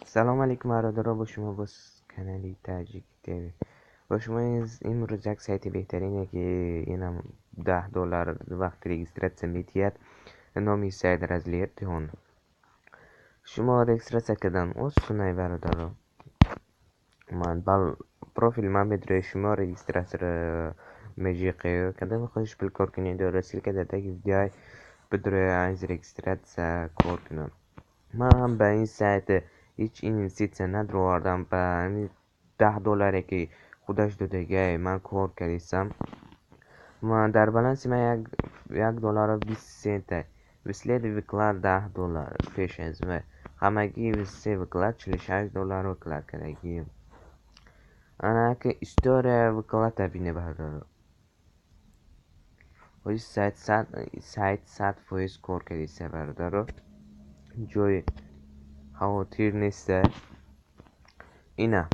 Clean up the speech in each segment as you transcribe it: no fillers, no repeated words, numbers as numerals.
سلام علیکم برادرها، با شما با کانالی تاجیک تیوی با شما امروز یک سایت بهترینه که اینم $10 وقت رجیستراسیون میتید. نامی سایت را از لیت هون شما رجیستراسیون کردن اوسونای برادرها. من بال پروفیل من بدره شما رجیستراسیون مجیقه کدام خودش بالکار کنید و رسیل کده تاکی ویدیوی بدره از رجیستراسیون کار کنم. من هم به این سایت هیچ این سیت ندارو آوردم به همین $10 که خودش دادگه من کار کردم. من در بالانس من یک دلار و 20 سنت وسیله وکلات $10 پیش از و همگی وسیله وکلات $46 وکلات کردگی. انا که استوره وکلات بینه بردارم و سایت 100% کار کردیسه بردارم جوی خواهدیر نیسته. اینا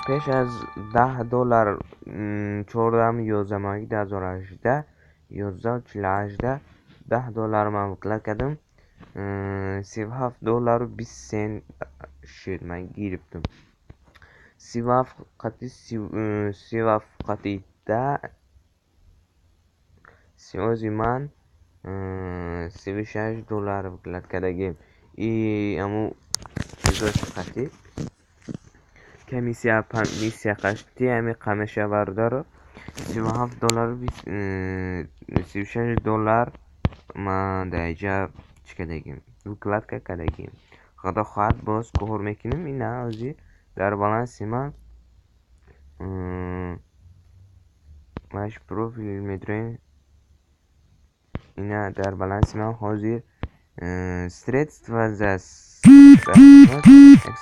پیش از $10 چوردم 11 ماهی 2018 11/48 $10 من وکلت کردم. $37 و 20 سنت شد من گرفتم. 37 قطی ده سیوزی من $36 وکلت کردگیم. ای امو چیزاش قطی کمی میسیه قشتی همی قمشه بردارو $37 $36 من دیجا چکدگیم وکلت که کدگیم. خدا خواهد باز کهور میکنم. این ازی در بالانس من ماش پروفیل میدرین. اینا در بالانس من حاضر ستریت و زست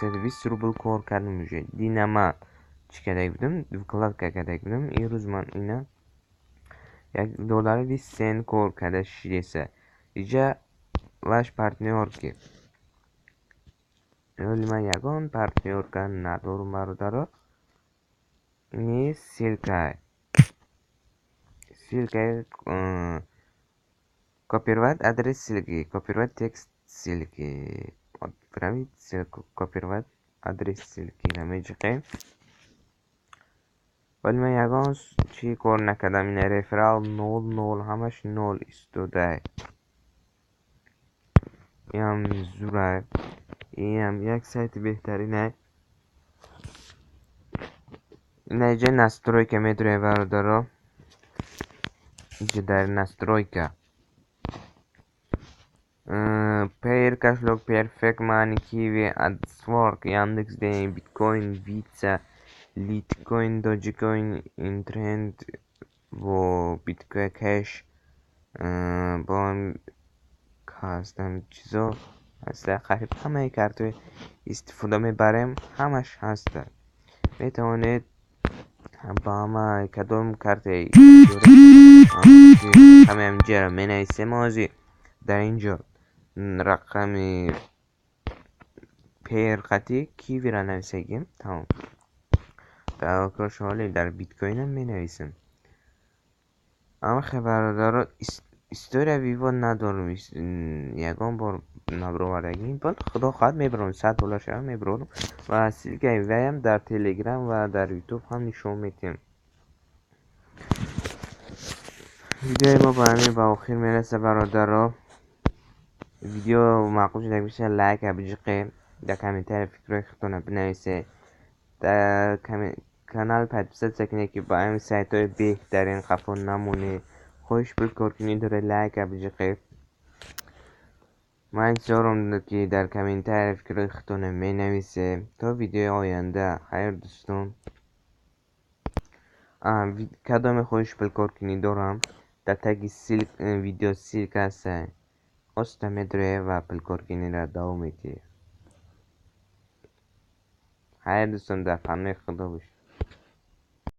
120 روبل کار کردم میشه دینما چیکار بودم وکلت کرده بودم. این روز من اینا $1 20 سنت کار کرده شیسه اینجا واش پارتنر که ولی من یگان پارتنر که ندارم برادرها. این سیلکای کپیروایت ادرس سیلکی کپیروایت تکست سیلکی برامید کپیروایت ادرس سیلکی نمیشه. ولی من یگان چی کار نکردم. این رفرال 00 همش 0 استوده. این هم زوره. این هم یک سایت بهترینه. این اینجا نسترویکا میدونه برادرها. اینجا در نسترویکا پیر کشلوک پرفکت مانی کیوی ادسورک یاندکس دین بیتکوین ویتسا لیت کوین دوجی کوین اینترند و بیتکوین کش با هم هستم چیزا هسته قریب همه کارت استفاده میبرم همش هسته. میتوانید با همه کدوم کارت همه همجا را مینویسه مازی در اینجا رقم پیر قطعی کیوی را نویسگیم تمام. در آکراش حالی در بیتکوین هم مینویسم. اما خبردارا استوری ویوان ندارم. یگان بار نبرو وردگیم بل خدا خواهد میبرم $100 شما میبرم و سیلکه ویم در تلگرام و در یوتیوب هم نشون میتیم. ویدیو ما با همین با آخر میرسه برادرها. ویدیو معقول شده بشه لایک ابجقه در کامنتر فکر خودتون بنویسه. در کانال پادپسد سکنه که با همین سایت های بهترین خفان نمونه خوش بکار کنید داره لایک ابجقه. من انتظارم که در کامنتر فکر خودتون می نویسه. تا ویدیو آینده خیر دوستان. کدام خوش بکار کنید دارم در تگ ویدیو سیلک هسته استمدره و بکار کنید را داو میتید. خیر دوستان در پناه خدا باش.